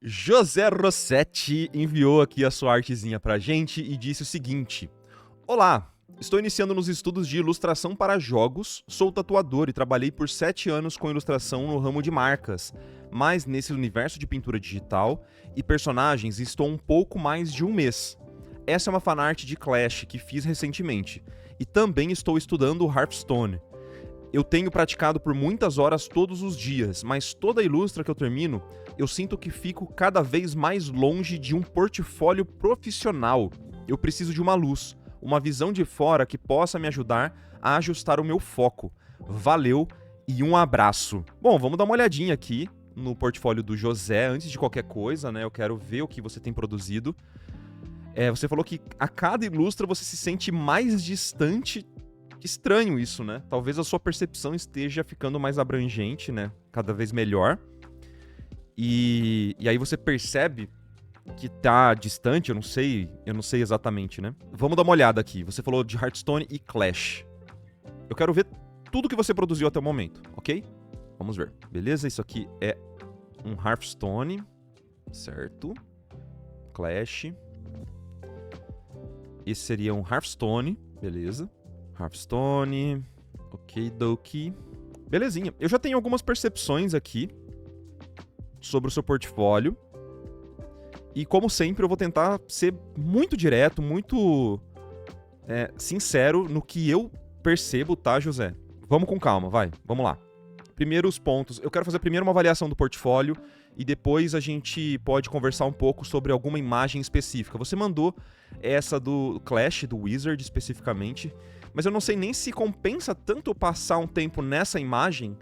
José Rossetti enviou aqui a sua artezinha pra gente e disse o seguinte: Olá, estou iniciando nos estudos de ilustração para jogos, sou tatuador e trabalhei por 7 anos com ilustração no ramo de marcas, mas nesse universo de pintura digital e personagens estou um pouco mais de um mês. Essa é uma fanart de Clash que fiz recentemente, e também estou estudando o Hearthstone. Eu tenho praticado por muitas horas todos os dias, mas toda ilustra que eu termino, eu sinto que fico cada vez mais longe de um portfólio profissional. Eu preciso de uma luz, uma visão de fora que possa me ajudar a ajustar o meu foco. Valeu e um abraço. Bom, vamos dar uma olhadinha aqui no portfólio do José, antes de qualquer coisa, né? Eu quero ver o que você tem produzido. Você falou que a cada ilustra você se sente mais distante. Estranho isso, né? Talvez a sua percepção esteja ficando mais abrangente, né? Cada vez melhor. E aí você percebe que tá distante, eu não sei exatamente, né? Vamos dar uma olhada aqui. Você falou de Hearthstone e Clash. Eu quero ver tudo que você produziu até o momento, ok? Vamos ver. Beleza? Isso aqui é um Hearthstone, certo? Clash. Esse seria um Hearthstone, beleza? Hearthstone, okidoki. Belezinha. Eu já tenho algumas percepções aqui sobre o seu portfólio. E como sempre, eu vou tentar ser muito direto, muito sincero no que eu percebo, tá, José? Vamos com calma, vai. Vamos lá. Primeiros pontos. Eu quero fazer primeiro uma avaliação do portfólio e depois a gente pode conversar um pouco sobre alguma imagem específica. Você mandou essa do Clash, do Wizard especificamente, mas eu não sei nem se compensa tanto passar um tempo nessa imagem,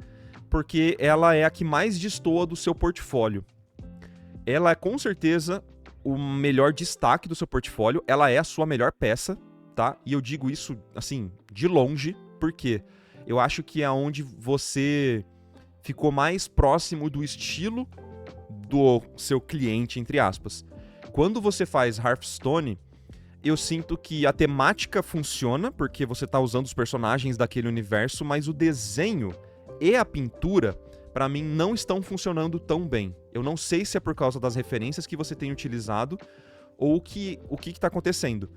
porque ela é a que mais destoa do seu portfólio. Ela é com certeza o melhor destaque do seu portfólio, ela é a sua melhor peça, tá? E eu digo isso, assim, de longe, porque eu acho que é onde você ficou mais próximo do estilo do seu cliente, entre aspas. Quando você faz Hearthstone, eu sinto que a temática funciona, porque você tá usando os personagens daquele universo, mas o desenho e a pintura, pra mim, não estão funcionando tão bem. Eu não sei se é por causa das referências que você tem utilizado ou o que tá acontecendo.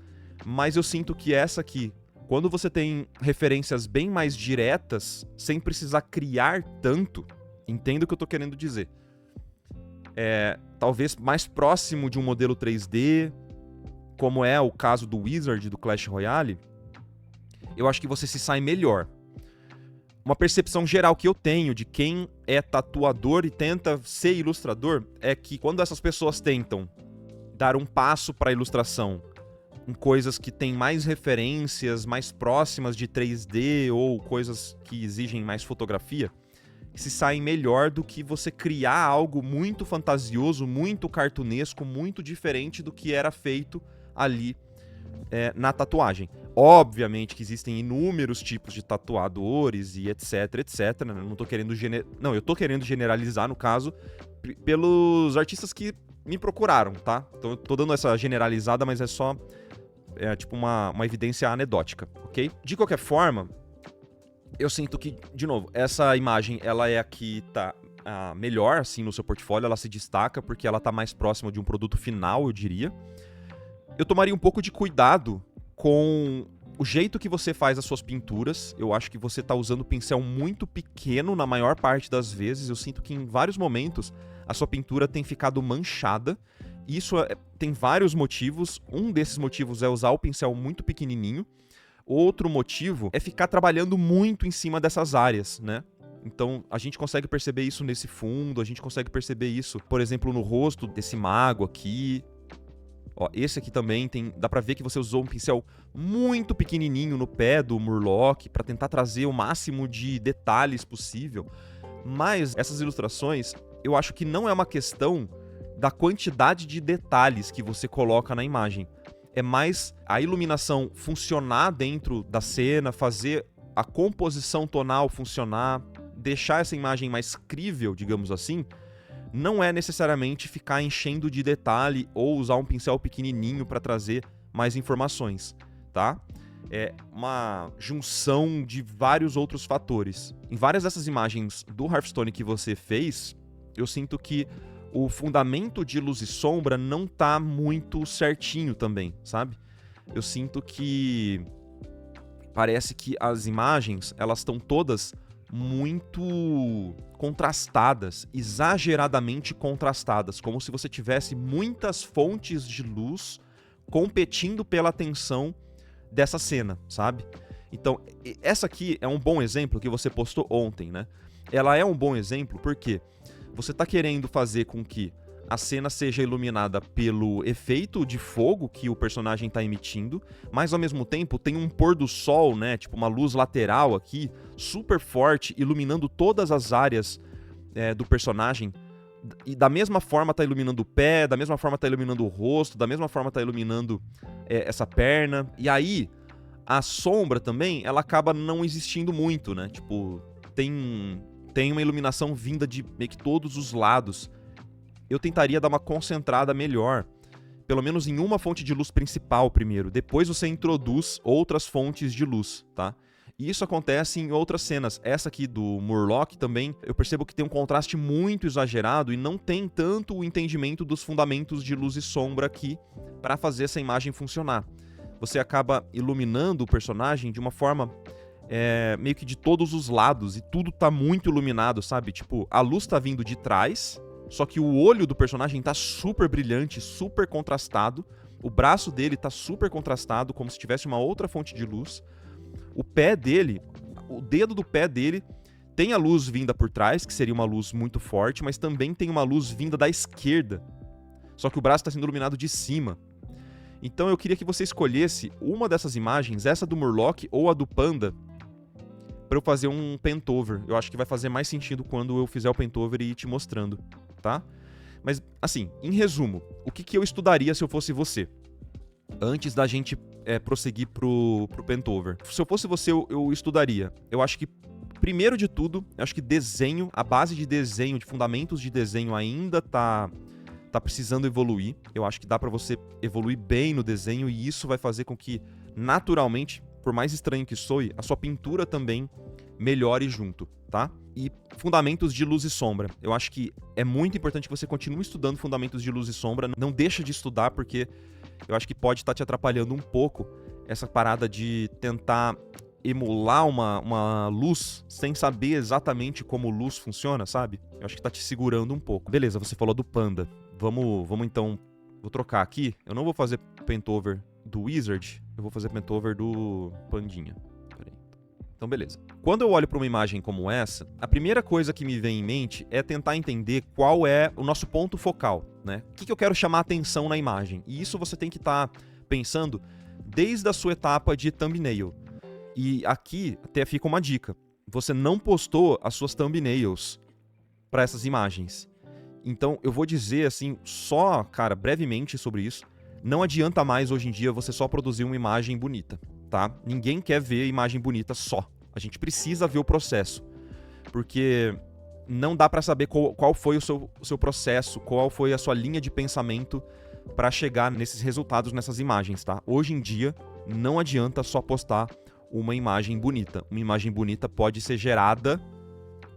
Mas eu sinto que essa aqui, quando você tem referências bem mais diretas, sem precisar criar tanto, entendo o que eu tô querendo dizer. Talvez mais próximo de um modelo 3D, como é o caso do Wizard, do Clash Royale, eu acho que você se sai melhor. Uma percepção geral que eu tenho de quem é tatuador e tenta ser ilustrador é que quando essas pessoas tentam dar um passo para a ilustração em coisas que têm mais referências, mais próximas de 3D ou coisas que exigem mais fotografia, se saem melhor do que você criar algo muito fantasioso, muito cartunesco, muito diferente do que era feito ali na tatuagem. Obviamente que existem inúmeros tipos de tatuadores e etc, etc. Não tô querendo eu tô querendo generalizar, no caso, pelos artistas que me procuraram, tá? Então eu tô dando essa generalizada, mas é só tipo uma evidência anedótica, ok? De qualquer forma, eu sinto que, de novo, essa imagem, ela é a que tá melhor, assim, no seu portfólio, ela se destaca porque ela tá mais próxima de um produto final, eu diria. Eu tomaria um pouco de cuidado com o jeito que você faz as suas pinturas. Eu acho que você tá usando pincel muito pequeno na maior parte das vezes. Eu sinto que em vários momentos a sua pintura tem ficado manchada. Isso tem vários motivos. Um desses motivos é usar o pincel muito pequenininho. Outro motivo é ficar trabalhando muito em cima dessas áreas, né? Então, a gente consegue perceber isso nesse fundo, a gente consegue perceber isso, por exemplo, no rosto desse mago aqui. Ó, esse aqui também dá pra ver que você usou um pincel muito pequenininho no pé do Murloc pra tentar trazer o máximo de detalhes possível. Mas essas ilustrações, eu acho que não é uma questão da quantidade de detalhes que você coloca na imagem. É mais a iluminação funcionar dentro da cena, fazer a composição tonal funcionar, deixar essa imagem mais crível, digamos assim. Não é necessariamente ficar enchendo de detalhe ou usar um pincel pequenininho para trazer mais informações, tá? É uma junção de vários outros fatores. Em várias dessas imagens do Hearthstone que você fez, eu sinto que o fundamento de luz e sombra não tá muito certinho também, sabe? Eu sinto que parece que as imagens, elas estão todas muito contrastadas, exageradamente contrastadas, como se você tivesse muitas fontes de luz competindo pela atenção dessa cena, sabe? Então, essa aqui é um bom exemplo que você postou ontem, né? Ela é um bom exemplo porque você tá querendo fazer com que a cena seja iluminada pelo efeito de fogo que o personagem tá emitindo, mas ao mesmo tempo tem um pôr do sol, né? Tipo uma luz lateral aqui, super forte, iluminando todas as áreas do personagem. E da mesma forma tá iluminando o pé, da mesma forma tá iluminando o rosto, da mesma forma tá iluminando essa perna. E aí, a sombra também, ela acaba não existindo muito, né? Tipo, tem uma iluminação vinda de meio que todos os lados. Eu tentaria dar uma concentrada melhor, pelo menos em uma fonte de luz principal primeiro. Depois você introduz outras fontes de luz, tá? E isso acontece em outras cenas. Essa aqui do Murloc também, eu percebo que tem um contraste muito exagerado e não tem tanto o entendimento dos fundamentos de luz e sombra aqui para fazer essa imagem funcionar. Você acaba iluminando o personagem de uma forma meio que de todos os lados e tudo tá muito iluminado, sabe? Tipo, a luz tá vindo de trás, só que o olho do personagem tá super brilhante, super contrastado, o braço dele tá super contrastado, como se tivesse uma outra fonte de luz. O pé dele, o dedo do pé dele tem a luz vinda por trás, que seria uma luz muito forte, mas também tem uma luz vinda da esquerda. Só que o braço está sendo iluminado de cima. Então eu queria que você escolhesse uma dessas imagens, essa do Murloc ou a do Panda, para eu fazer um pentover. Eu acho que vai fazer mais sentido quando eu fizer o pentover e ir te mostrando, tá? Mas, assim, em resumo, o que eu estudaria se eu fosse você? Antes da gente prosseguir pro pentover. Se eu fosse você, eu estudaria. Eu acho que, primeiro de tudo, eu acho que desenho, a base de desenho, de fundamentos de desenho ainda tá precisando evoluir. Eu acho que dá pra você evoluir bem no desenho e isso vai fazer com que, naturalmente, por mais estranho que soe, a sua pintura também melhore junto, tá? E fundamentos de luz e sombra. Eu acho que é muito importante que você continue estudando fundamentos de luz e sombra. Não deixa de estudar, porque eu acho que pode estar te atrapalhando um pouco essa parada de tentar emular uma luz sem saber exatamente como luz funciona, sabe? Eu acho que tá te segurando um pouco. Beleza, você falou do Panda. Vamos então... Vou trocar aqui. Eu não vou fazer pentover do Wizard, eu vou fazer pentover do Pandinha. Peraí. Então, beleza. Quando eu olho para uma imagem como essa, a primeira coisa que me vem em mente é tentar entender qual é o nosso ponto focal, né? O que eu quero chamar a atenção na imagem. E isso você tem que estar pensando desde a sua etapa de thumbnail. E aqui até fica uma dica. Você não postou as suas thumbnails para essas imagens. Então, eu vou dizer assim, só, cara, brevemente sobre isso. Não adianta mais hoje em dia você só produzir uma imagem bonita, tá? Ninguém quer ver imagem bonita só. A gente precisa ver o processo. Porque não dá pra saber qual foi o seu processo, qual foi a sua linha de pensamento pra chegar nesses resultados nessas imagens, tá? Hoje em dia, não adianta só postar uma imagem bonita. Uma imagem bonita pode ser gerada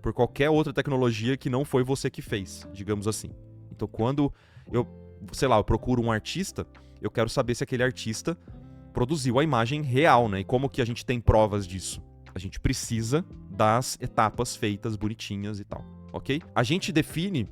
por qualquer outra tecnologia que não foi você que fez, digamos assim. Então, quando eu procuro um artista, eu quero saber se aquele artista produziu a imagem real, né? E como que a gente tem provas disso? A gente precisa das etapas feitas bonitinhas e tal, ok? A gente define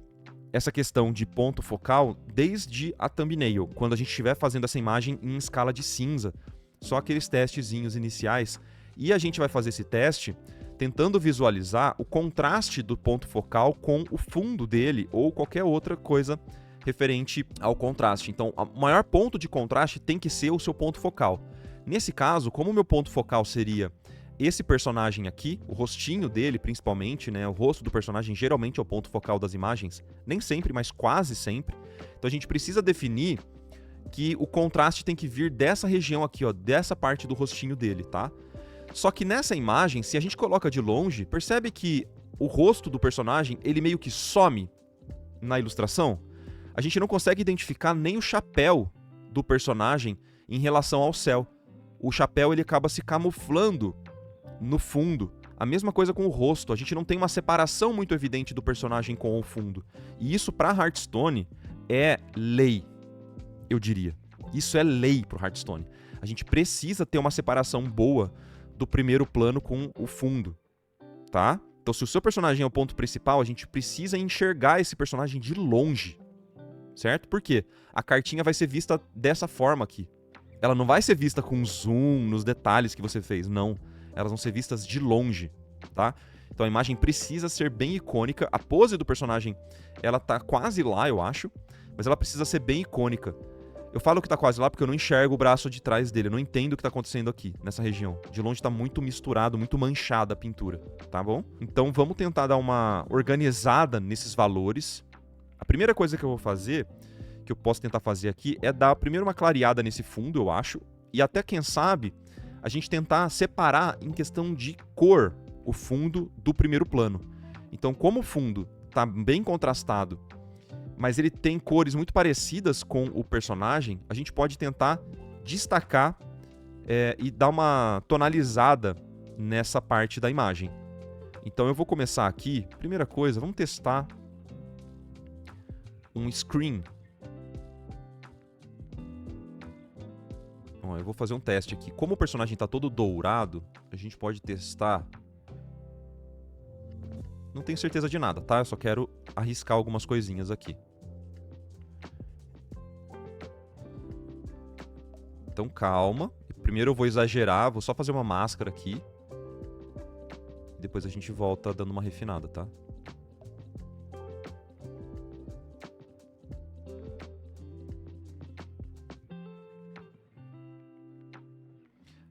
essa questão de ponto focal desde a thumbnail, quando a gente estiver fazendo essa imagem em escala de cinza, só aqueles testezinhos iniciais, e a gente vai fazer esse teste tentando visualizar o contraste do ponto focal com o fundo dele ou qualquer outra coisa referente ao contraste. Então, o maior ponto de contraste tem que ser o seu ponto focal. Nesse caso, como o meu ponto focal seria esse personagem aqui, o rostinho dele principalmente, né? O rosto do personagem geralmente é o ponto focal das imagens, nem sempre, mas quase sempre. Então a gente precisa definir que o contraste tem que vir dessa região aqui, ó, dessa parte do rostinho dele, tá? Só que nessa imagem, se a gente coloca de longe, percebe que o rosto do personagem, ele meio que some na ilustração. A gente não consegue identificar nem o chapéu do personagem em relação ao céu. O chapéu ele acaba se camuflando no fundo, A mesma coisa com o rosto, a gente não tem uma separação muito evidente do personagem com o fundo. E isso pra Hearthstone é lei, eu diria. Isso é lei pro Hearthstone. A gente precisa ter uma separação boa do primeiro plano com o fundo, tá? Então se o seu personagem é o ponto principal, a gente precisa enxergar esse personagem de longe, certo? Por quê? A cartinha vai ser vista dessa forma aqui. Ela não vai ser vista com zoom nos detalhes que você fez, não. Elas vão ser vistas de longe, tá? Então a imagem precisa ser bem icônica. A pose do personagem, ela tá quase lá, eu acho, mas ela precisa ser bem icônica. Eu falo que tá quase lá porque eu não enxergo o braço de trás dele, eu não entendo o que tá acontecendo aqui, nessa região. De longe tá muito misturado, muito manchada a pintura, tá bom? Então vamos tentar dar uma organizada nesses valores. A primeira coisa que eu vou fazer, que eu posso tentar fazer aqui, é dar primeiro uma clareada nesse fundo, eu acho, e até, quem sabe, a gente tentar separar em questão de cor o fundo do primeiro plano. Então, como o fundo tá bem contrastado, mas ele tem cores muito parecidas com o personagem, a gente pode tentar destacar e dar uma tonalizada nessa parte da imagem. Então eu vou começar aqui, primeira coisa, vamos testar um screen. Ó, eu vou fazer um teste aqui. Como o personagem está todo dourado, a gente pode testar. Não tenho certeza de nada, tá? Eu só quero arriscar algumas coisinhas aqui. Então calma. Primeiro eu vou exagerar, vou só fazer uma máscara aqui. Depois a gente volta dando uma refinada, tá?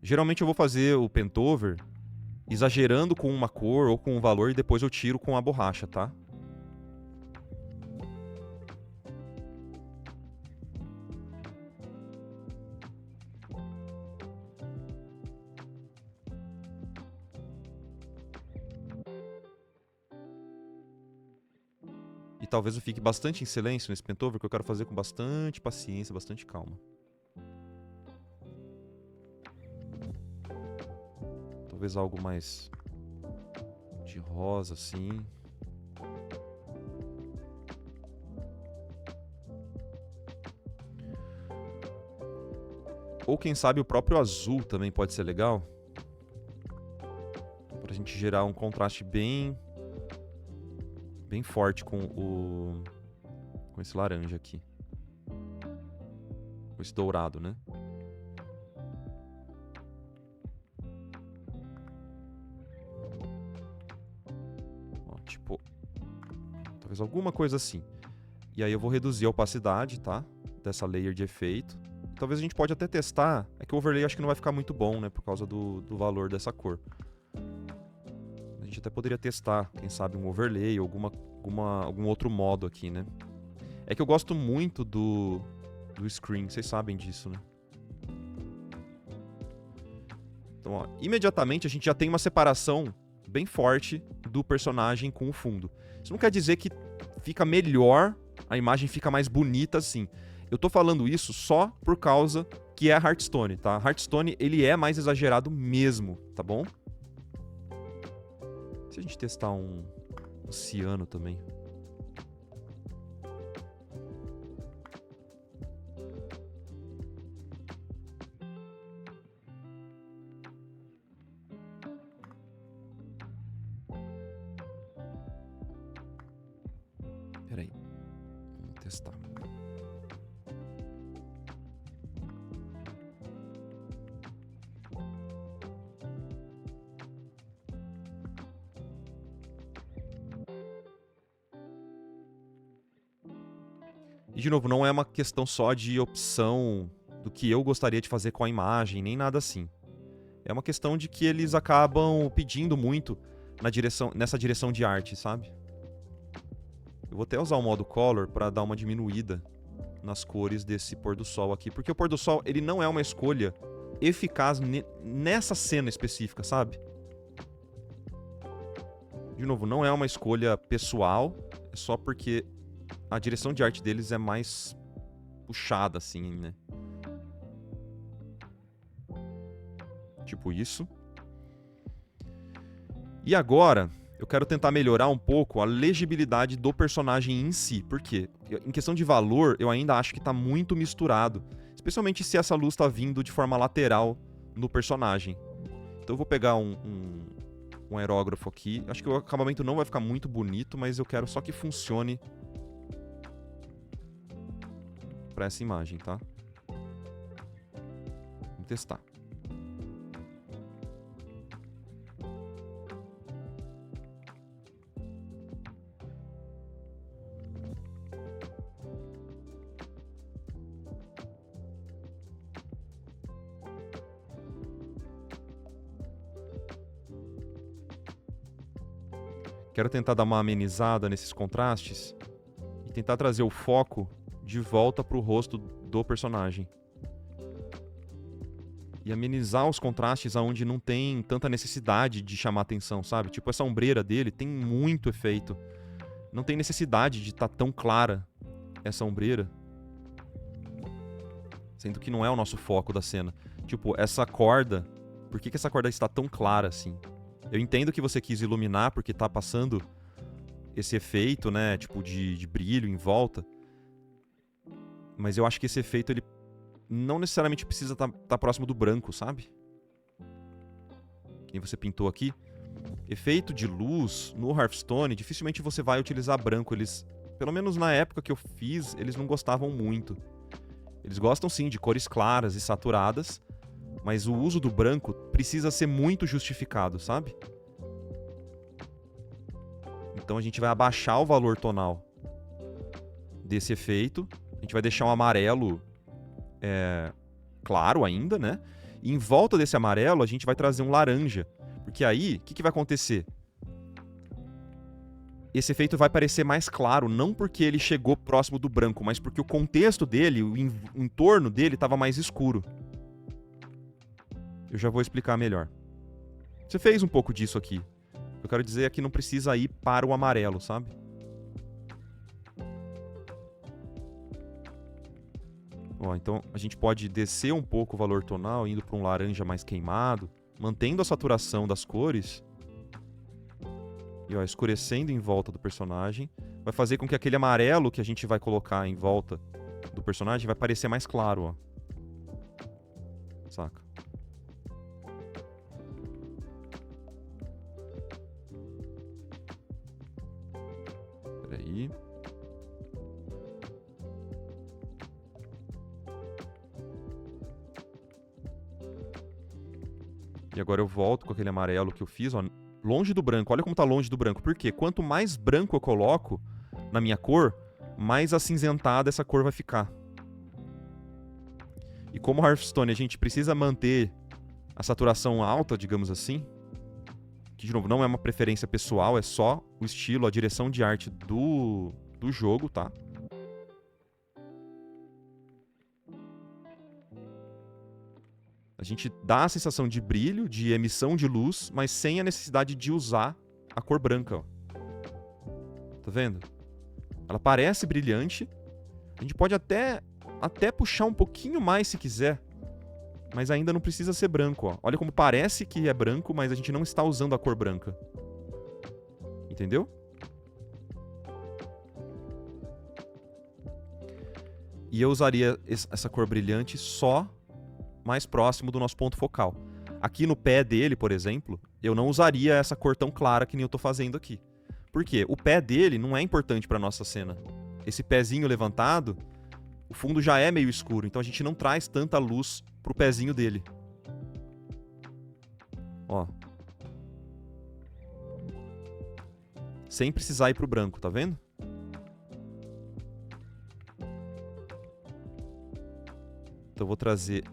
Geralmente eu vou fazer o pentover exagerando com uma cor ou com um valor e depois eu tiro com a borracha, tá? E talvez eu fique bastante em silêncio nesse pentover, que eu quero fazer com bastante paciência, bastante calma. Talvez algo mais de rosa, assim. Ou quem sabe o próprio azul também pode ser legal. Pra gente gerar um contraste bem forte com esse laranja aqui. Com esse dourado, né? Tipo, talvez alguma coisa assim. E aí eu vou reduzir a opacidade, tá? Dessa layer de efeito. Talvez a gente pode até testar. É que o overlay acho que não vai ficar muito bom, né? Por causa do valor dessa cor. A gente até poderia testar, quem sabe, um overlay ou algum outro modo aqui, né? É que eu gosto muito do screen, vocês sabem disso, né? Então, ó, imediatamente a gente já tem uma separação bem forte do personagem com o fundo. Isso não quer dizer que fica melhor, a imagem fica mais bonita assim. Eu tô falando isso só por causa que é Hearthstone, tá? Hearthstone, ele é mais exagerado mesmo, tá bom? Se a gente testar um ciano também. Peraí. Vamos testar. E, de novo, não é uma questão só de opção do que eu gostaria de fazer com a imagem, nem nada assim. É uma questão de que eles acabam pedindo muito nessa direção de arte, sabe? Eu vou até usar o modo Color para dar uma diminuída nas cores desse pôr do sol aqui. Porque o pôr do sol, ele não é uma escolha eficaz nessa cena específica, sabe? De novo, não é uma escolha pessoal, é só porque a direção de arte deles é mais puxada, assim, né? Tipo isso. E agora, eu quero tentar melhorar um pouco a legibilidade do personagem em si. Por quê? Em questão de valor, eu ainda acho que tá muito misturado. Especialmente se essa luz tá vindo de forma lateral no personagem. Então eu vou pegar um aerógrafo aqui. Acho que o acabamento não vai ficar muito bonito, mas eu quero só que funcione para essa imagem, tá? Vamos testar. Quero tentar dar uma amenizada nesses contrastes e tentar trazer o foco de volta pro rosto do personagem. E amenizar os contrastes aonde não tem tanta necessidade de chamar atenção, sabe? Tipo, essa ombreira dele tem muito efeito. Não tem necessidade de estar tão clara essa ombreira. Sendo que não é o nosso foco da cena. Tipo, essa corda... Por que essa corda está tão clara assim? Eu entendo que você quis iluminar porque tá passando esse efeito, né? Tipo, de brilho em volta. Mas eu acho que esse efeito, ele não necessariamente precisa tá próximo do branco, sabe? Que você pintou aqui. Efeito de luz no Hearthstone, dificilmente você vai utilizar branco. Eles, pelo menos na época que eu fiz, eles não gostavam muito. Eles gostam sim de cores claras e saturadas, mas o uso do branco precisa ser muito justificado, sabe? Então a gente vai abaixar o valor tonal desse efeito. A gente vai deixar um amarelo claro ainda, né? E em volta desse amarelo a gente vai trazer um laranja. Porque aí, o que vai acontecer? Esse efeito vai parecer mais claro, não porque ele chegou próximo do branco, mas porque o contexto dele, o entorno dele estava mais escuro. Eu já vou explicar melhor. Você fez um pouco disso aqui. Eu quero dizer é que não precisa ir para o amarelo, sabe? Ó, então a gente pode descer um pouco o valor tonal, indo para um laranja mais queimado, mantendo a saturação das cores. E ó, escurecendo em volta do personagem. Vai fazer com que aquele amarelo que a gente vai colocar em volta do personagem vai parecer mais claro, ó. Saca? Peraí. E agora eu volto com aquele amarelo que eu fiz, ó. Longe do branco. Olha como tá longe do branco. Por quê? Quanto mais branco eu coloco na minha cor, mais acinzentada essa cor vai ficar. E como Hearthstone a gente precisa manter a saturação alta, digamos assim, que de novo não é uma preferência pessoal, é só o estilo, a direção de arte do jogo, tá? A gente dá a sensação de brilho, de emissão de luz, mas sem a necessidade de usar a cor branca, ó. Tá vendo? Ela parece brilhante. A gente pode até puxar um pouquinho mais se quiser, mas ainda não precisa ser branco, ó. Olha como parece que é branco, mas a gente não está usando a cor branca. Entendeu? E eu usaria essa cor brilhante só mais próximo do nosso ponto focal. Aqui no pé dele, por exemplo, eu não usaria essa cor tão clara que nem eu tô fazendo aqui. Por quê? O pé dele não é importante pra nossa cena. Esse pezinho levantado, o fundo já é meio escuro, então a gente não traz tanta luz pro pezinho dele. Ó. Sem precisar ir pro branco, tá vendo? Então eu vou trazer...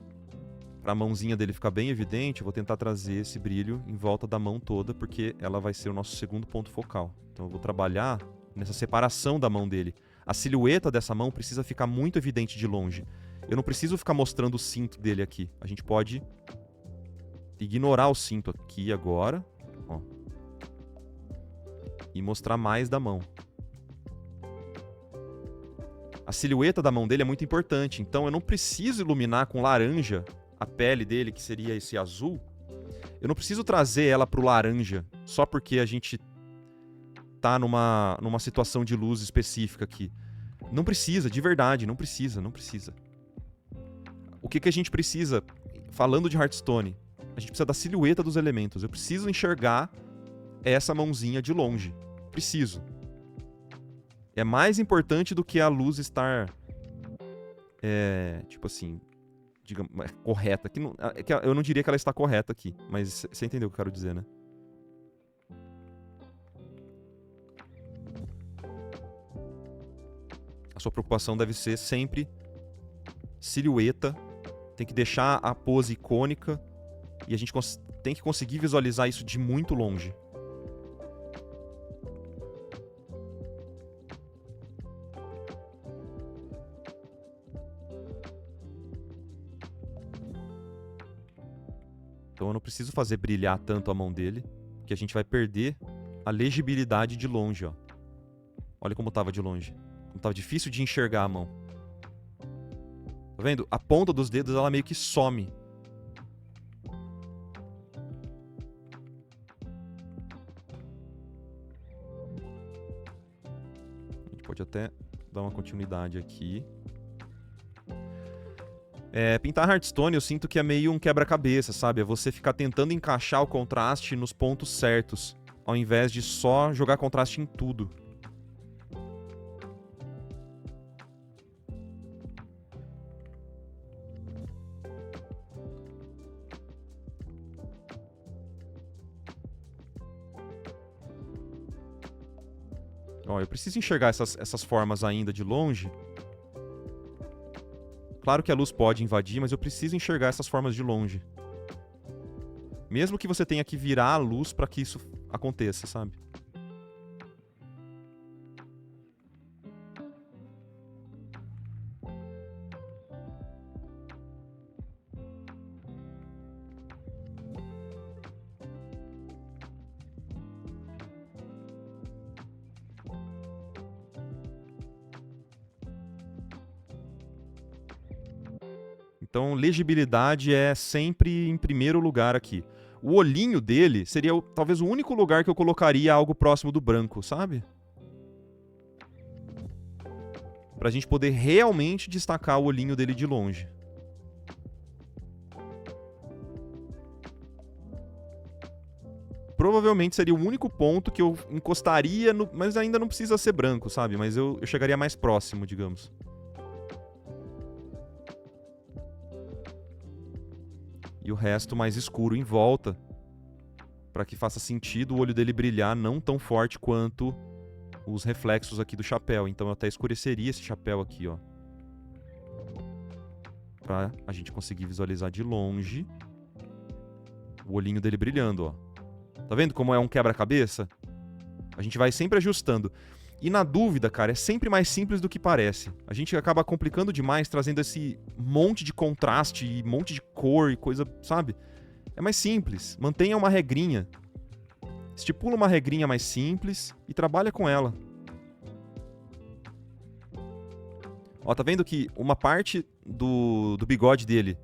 Para a mãozinha dele ficar bem evidente, eu vou tentar trazer esse brilho em volta da mão toda, porque ela vai ser o nosso segundo ponto focal. Então eu vou trabalhar nessa separação da mão dele. A silhueta dessa mão precisa ficar muito evidente de longe. Eu não preciso ficar mostrando o cinto dele aqui. A gente pode ignorar o cinto aqui agora, ó, e mostrar mais da mão. A silhueta da mão dele é muito importante, então eu não preciso iluminar com laranja a pele dele, que seria esse azul, Eu não preciso trazer ela pro laranja só porque a gente tá numa situação de luz específica aqui. Não precisa, de verdade, não precisa. O que a gente precisa, falando de Hearthstone, a gente precisa da silhueta dos elementos. Eu preciso enxergar essa mãozinha de longe. Preciso. É mais importante do que a luz estar, tipo assim, digamos, correta. Eu não diria que ela está correta aqui, mas você entendeu o que eu quero dizer, né? A sua preocupação deve ser sempre silhueta. Tem que deixar a pose icônica. E a gente tem que conseguir visualizar isso de muito longe. Então eu não preciso fazer brilhar tanto a mão dele, que a gente vai perder a legibilidade de longe, ó. Olha como tava de longe. Como tava difícil de enxergar a mão. Tá vendo? A ponta dos dedos, ela meio que some. A gente pode até dar uma continuidade aqui. Pintar Hearthstone eu sinto que é meio um quebra-cabeça, sabe? É você ficar tentando encaixar o contraste nos pontos certos, ao invés de só jogar contraste em tudo. Ó, eu preciso enxergar essas formas ainda de longe. Claro que a luz pode invadir, mas eu preciso enxergar essas formas de longe. Mesmo que você tenha que virar a luz para que isso aconteça, sabe? Então, legibilidade é sempre em primeiro lugar aqui. O olhinho dele seria talvez o único lugar que eu colocaria algo próximo do branco, sabe? Pra gente poder realmente destacar o olhinho dele de longe. Provavelmente seria o único ponto que eu encostaria, mas ainda não precisa ser branco, sabe? Mas eu chegaria mais próximo, digamos. E o resto mais escuro em volta, para que faça sentido o olho dele brilhar não tão forte quanto os reflexos aqui do chapéu. Então eu até escureceria esse chapéu aqui, ó. Pra a gente conseguir visualizar de longe o olhinho dele brilhando, ó. Tá vendo como é um quebra-cabeça? A gente vai sempre ajustando. E na dúvida, cara, é sempre mais simples do que parece. A gente acaba complicando demais, trazendo esse monte de contraste e monte de cor e coisa, sabe? É mais simples. Mantenha uma regrinha. Estipula uma regrinha mais simples e trabalha com ela. Ó, tá vendo que uma parte do bigode dele...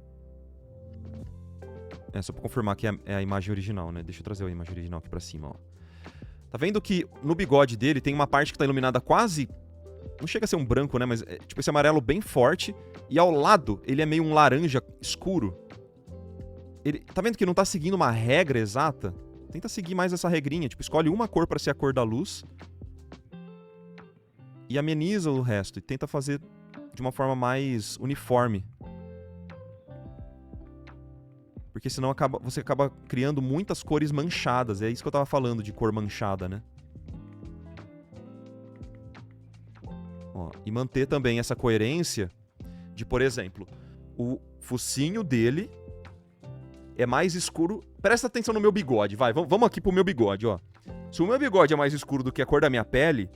só pra confirmar que é a imagem original, né? Deixa eu trazer a imagem original aqui pra cima, ó. Tá vendo que no bigode dele tem uma parte que tá iluminada quase... Não chega a ser um branco, né? Mas é tipo esse amarelo bem forte. E ao lado, ele é meio um laranja escuro. Tá vendo que não tá seguindo uma regra exata? Tenta seguir mais essa regrinha. Tipo, escolhe uma cor pra ser a cor da luz. E ameniza o resto. E tenta fazer de uma forma mais uniforme. Porque senão você acaba criando muitas cores manchadas. É isso que eu tava falando de cor manchada, né? Ó, e manter também essa coerência de, por exemplo, o focinho dele é mais escuro. Presta atenção no meu bigode, vai. Vamos aqui pro meu bigode, ó. Se o meu bigode é mais escuro do que a cor da minha pele,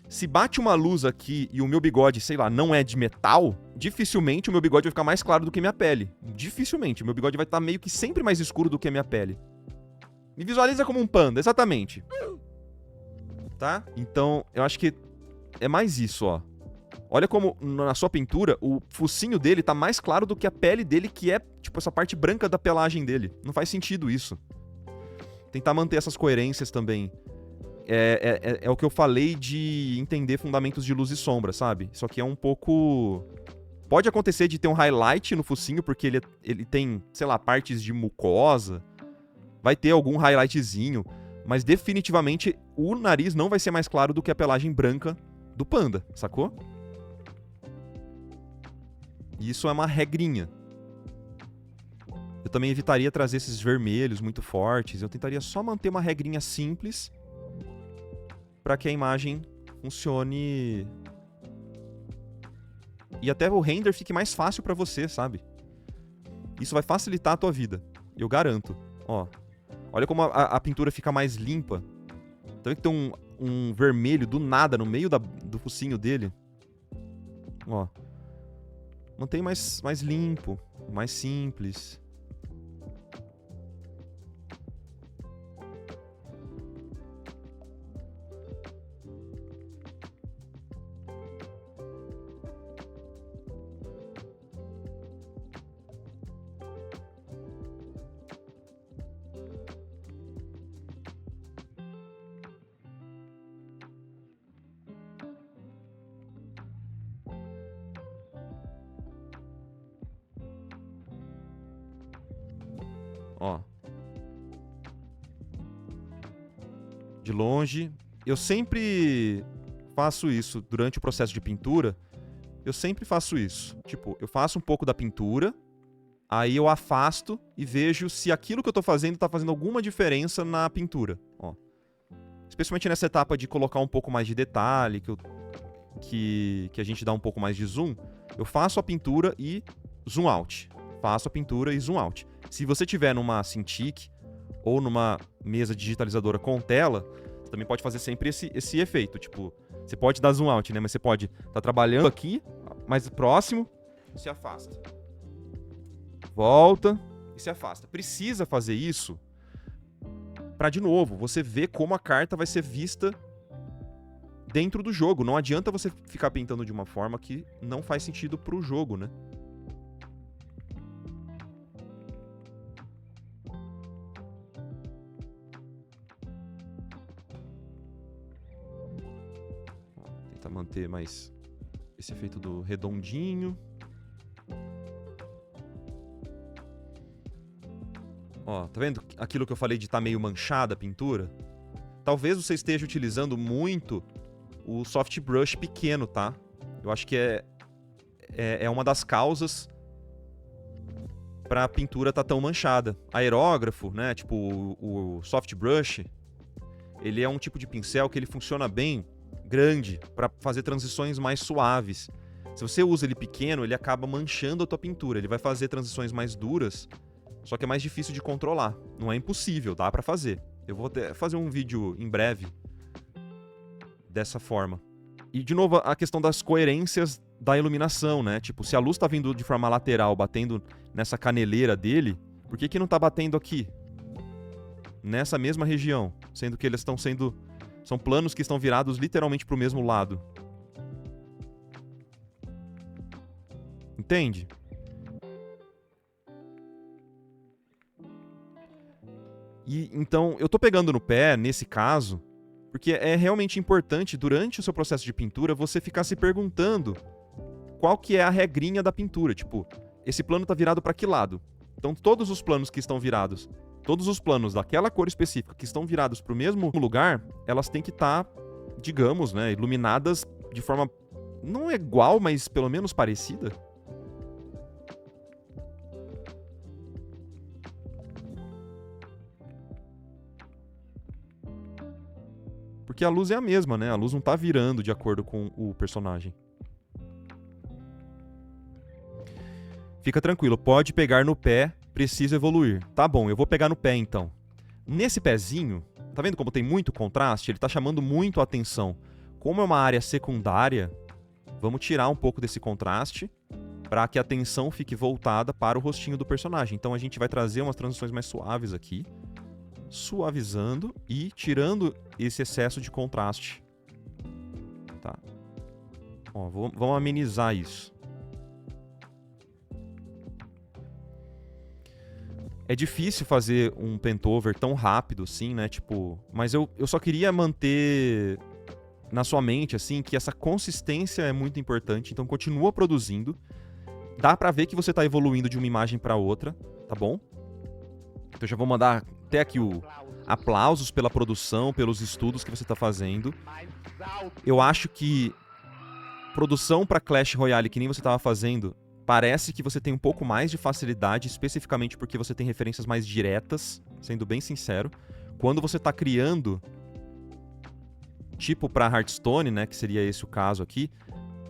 se bate uma luz aqui e o meu bigode, sei lá, não é de metal, dificilmente o meu bigode vai ficar mais claro do que minha pele. Dificilmente. O meu bigode vai estar meio que sempre mais escuro do que a minha pele. Me visualiza como um panda, exatamente. Tá? Então, eu acho que é mais isso, ó. Olha como na sua pintura o focinho dele tá mais claro do que a pele dele, que é tipo essa parte branca da pelagem dele. Não faz sentido isso. Tentar manter essas coerências também. É o que eu falei de entender fundamentos de luz e sombra, sabe? Isso aqui é um pouco... Pode acontecer de ter um highlight no focinho, porque ele tem, sei lá, partes de mucosa. Vai ter algum highlightzinho. Mas definitivamente o nariz não vai ser mais claro do que a pelagem branca do panda, sacou? Isso é uma regrinha. Eu também evitaria trazer esses vermelhos muito fortes. Eu tentaria só manter uma regrinha simples para que a imagem funcione e até o render fique mais fácil para você, sabe? Isso vai facilitar a tua vida, eu garanto. Ó, olha como a pintura fica mais limpa. Tá vendo que tem um vermelho do nada no meio do focinho dele? Ó, mantém mais limpo, mais simples. Ó. De longe. Eu sempre faço isso durante o processo de pintura. Eu sempre faço isso. Tipo, eu faço um pouco da pintura, aí eu afasto e vejo se aquilo que eu tô fazendo tá fazendo alguma diferença na pintura. Ó. Especialmente nessa etapa de colocar um pouco mais de detalhe, que a gente dá um pouco mais de zoom. Eu faço a pintura e zoom out. Faço a pintura e zoom out. Se você tiver numa Cintiq ou numa mesa digitalizadora com tela, você também pode fazer sempre esse efeito. Tipo, você pode dar zoom out, né? Mas você pode estar trabalhando aqui, mais próximo, e se afasta. Volta e se afasta. Precisa fazer isso para, de novo, você ver como a carta vai ser vista dentro do jogo. Não adianta você ficar pintando de uma forma que não faz sentido pro jogo, né? Tentar manter mais esse efeito do redondinho. Ó, tá vendo aquilo que eu falei de estar meio manchada a pintura? Talvez você esteja utilizando muito o soft brush pequeno, tá? Eu acho que é uma das causas para a pintura estar tão manchada. Aerógrafo, né? Tipo, o soft brush, ele é um tipo de pincel que ele funciona bem grande para fazer transições mais suaves. Se você usa ele pequeno, ele acaba manchando a tua pintura. Ele vai fazer transições mais duras, só que é mais difícil de controlar. Não é impossível, dá pra fazer. Eu vou fazer um vídeo em breve dessa forma. E, de novo, a questão das coerências da iluminação, né? Tipo, se a luz tá vindo de forma lateral, batendo nessa caneleira dele, por que não tá batendo aqui? Nessa mesma região? Sendo que eles estão sendo... São planos que estão virados literalmente pro mesmo lado. Entende? E então, eu tô pegando no pé, nesse caso, porque é realmente importante, durante o seu processo de pintura, você ficar se perguntando qual que é a regrinha da pintura. Tipo, esse plano tá virado para que lado? Então, todos os planos que estão virados, todos os planos daquela cor específica que estão virados pro mesmo lugar, elas têm que estar, digamos, né, iluminadas de forma não igual, mas pelo menos parecida. Porque a luz é a mesma, né? A luz não tá virando de acordo com o personagem. Fica tranquilo, pode pegar no pé, precisa evoluir. Tá bom, eu vou pegar no pé então. Nesse pezinho, tá vendo como tem muito contraste? Ele tá chamando muito a atenção. Como é uma área secundária, vamos tirar um pouco desse contraste para que a atenção fique voltada para o rostinho do personagem. Então a gente vai trazer umas transições mais suaves aqui, suavizando e tirando esse excesso de contraste. Tá. Ó, vamos amenizar isso. É difícil fazer um pentover tão rápido assim, né? Tipo, mas eu só queria manter na sua mente, assim, que essa consistência é muito importante. Então, continua produzindo. Dá pra ver que você tá evoluindo de uma imagem pra outra, tá bom? Então, já vou mandar até aqui o aplausos pela produção, pelos estudos que você tá fazendo. Eu acho que produção pra Clash Royale, que nem você tava fazendo, parece que você tem um pouco mais de facilidade, especificamente porque você tem referências mais diretas, sendo bem sincero. Quando você tá criando, tipo pra Hearthstone, né, que seria esse o caso aqui,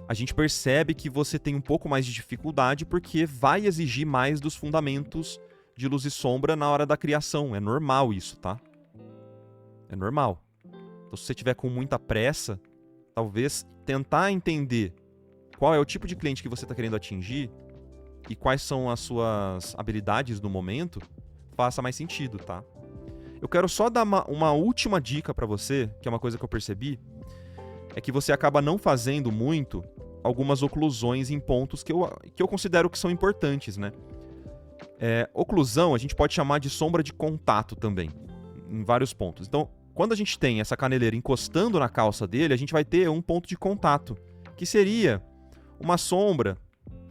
a gente percebe que você tem um pouco mais de dificuldade porque vai exigir mais dos fundamentos de luz e sombra na hora da criação. É normal isso, tá? É normal. Então, se você tiver com muita pressa, talvez tentar entender qual é o tipo de cliente que você está querendo atingir e quais são as suas habilidades no momento, faça mais sentido, tá? Eu quero só dar uma última dica para você, que é uma coisa que eu percebi, é que você acaba não fazendo muito algumas oclusões em pontos que eu considero que são importantes, né? Oclusão a gente pode chamar de sombra de contato também, em vários pontos. Então, quando a gente tem essa caneleira encostando na calça dele, a gente vai ter um ponto de contato, que seria uma sombra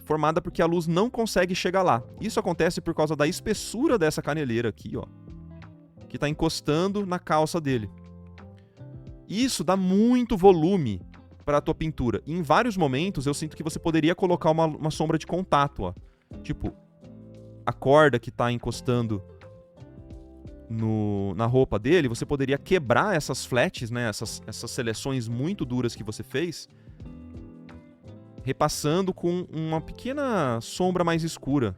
formada porque a luz não consegue chegar lá. Isso acontece por causa da espessura dessa caneleira aqui, ó, que está encostando na calça dele. Isso dá muito volume para a tua pintura. E em vários momentos eu sinto que você poderia colocar uma sombra de contato, ó. Tipo, a corda que está encostando na roupa dele, você poderia quebrar essas flats, né, essas seleções muito duras que você fez, repassando com uma pequena sombra mais escura.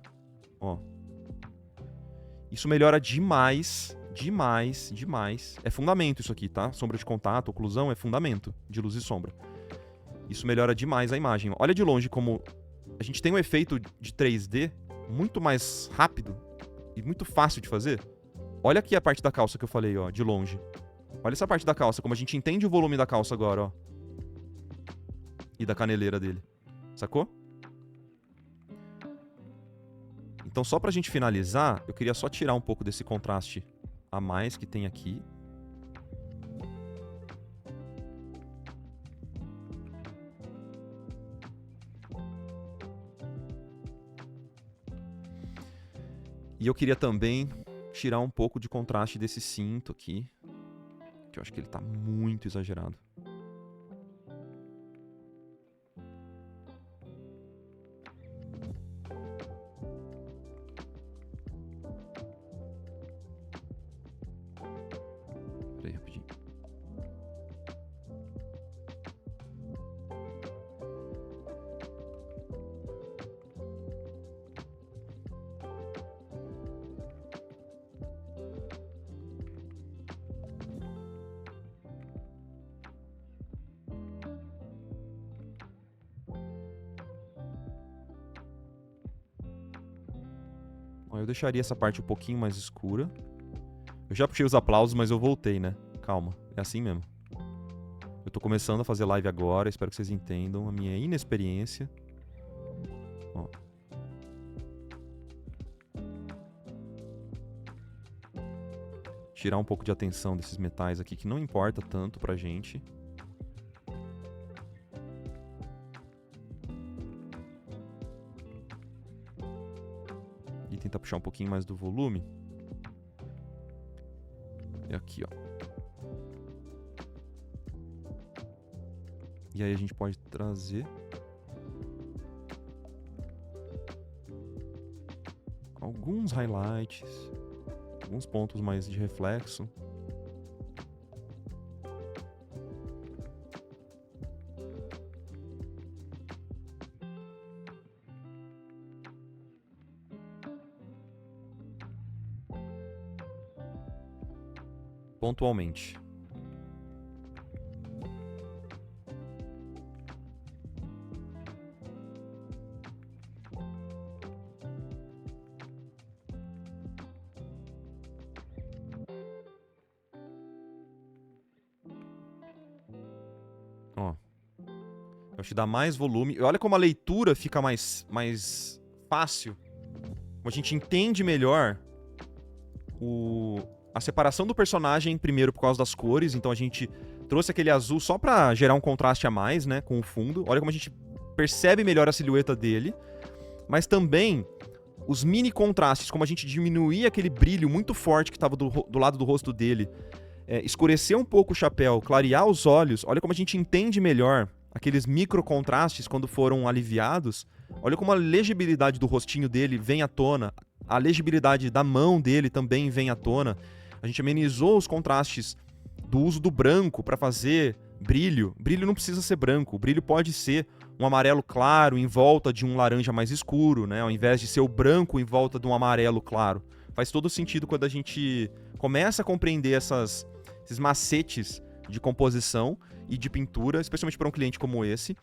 Ó. Isso melhora demais, demais, demais. É fundamento isso aqui, tá? Sombra de contato, oclusão, é fundamento de luz e sombra. Isso melhora demais a imagem. Olha de longe como a gente tem um efeito de 3D muito mais rápido e muito fácil de fazer. Olha aqui a parte da calça que eu falei, ó, de longe. Olha essa parte da calça, como a gente entende o volume da calça agora, ó. E da caneleira dele. Sacou? Então, só pra gente finalizar, eu queria só tirar um pouco desse contraste a mais que tem aqui. E eu queria também tirar um pouco de contraste desse cinto aqui, que eu acho que ele tá muito exagerado. Peraí, rapidinho. Eu deixaria essa parte um pouquinho mais escura. Eu já puxei os aplausos, mas eu voltei, né? Calma, é assim mesmo. Eu tô começando a fazer live agora, espero que vocês entendam a minha inexperiência. Ó. Tirar um pouco de atenção desses metais aqui, que não importa tanto pra gente. E tentar puxar um pouquinho mais do volume. E aqui, ó. E aí a gente pode trazer alguns highlights, alguns pontos mais de reflexo. Pontualmente. te dá mais volume. E olha como a leitura fica mais fácil. A gente entende melhor a separação do personagem, primeiro por causa das cores. Então a gente trouxe aquele azul só pra gerar um contraste a mais, né, com o fundo. Olha como a gente percebe melhor a silhueta dele. Mas também os mini contrastes, como a gente diminuía aquele brilho muito forte que estava do lado do rosto dele, escurecer um pouco o chapéu, clarear os olhos. Olha como a gente entende melhor aqueles micro contrastes quando foram aliviados. Olha como a legibilidade do rostinho dele vem à tona, a legibilidade da mão dele também vem à tona. A gente amenizou os contrastes do uso do branco para fazer brilho. Brilho não precisa ser branco, o brilho pode ser um amarelo claro em volta de um laranja mais escuro, né? Ao invés de ser o branco em volta de um amarelo claro. Faz todo sentido quando a gente começa a compreender esses macetes de composição e de pintura, especialmente para um cliente como esse.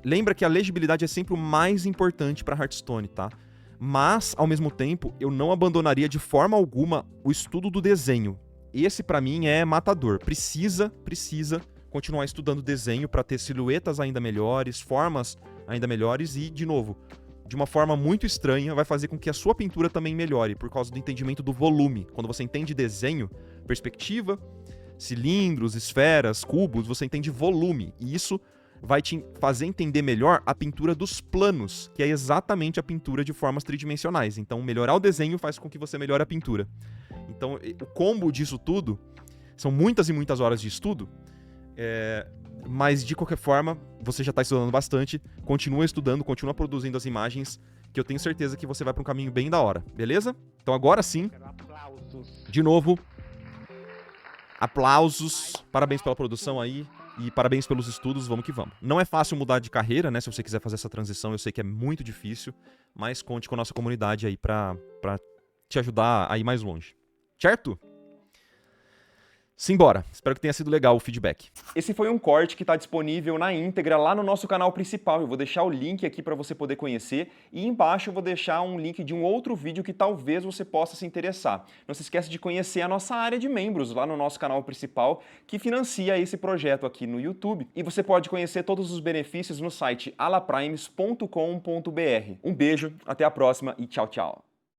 Lembra que a legibilidade é sempre o mais importante para Hearthstone, tá? Mas, ao mesmo tempo, eu não abandonaria de forma alguma o estudo do desenho. Esse, para mim, é matador. Precisa continuar estudando desenho para ter silhuetas ainda melhores, formas ainda melhores e, de novo, de uma forma muito estranha, vai fazer com que a sua pintura também melhore, por causa do entendimento do volume. Quando você entende desenho, perspectiva, cilindros, esferas, cubos, você entende volume. E isso vai te fazer entender melhor a pintura dos planos, que é exatamente a pintura de formas tridimensionais. Então, melhorar o desenho faz com que você melhore a pintura. Então, o combo disso tudo são muitas e muitas horas de estudo, mas, de qualquer forma, você já está estudando bastante, continua estudando, continua produzindo as imagens, que eu tenho certeza que você vai para um caminho bem da hora, beleza? Então, agora sim, de novo, aplausos, parabéns pela produção aí. E parabéns pelos estudos, vamos que vamos. Não é fácil mudar de carreira, né? Se você quiser fazer essa transição, eu sei que é muito difícil, mas conte com a nossa comunidade aí pra te ajudar a ir mais longe. Certo? Simbora. Espero que tenha sido legal o feedback. Esse foi um corte que está disponível na íntegra lá no nosso canal principal. Eu vou deixar o link aqui para você poder conhecer e embaixo eu vou deixar um link de um outro vídeo que talvez você possa se interessar. Não se esqueça de conhecer a nossa área de membros lá no nosso canal principal que financia esse projeto aqui no YouTube. E você pode conhecer todos os benefícios no site alaprimes.com.br. Um beijo, até a próxima e tchau, tchau.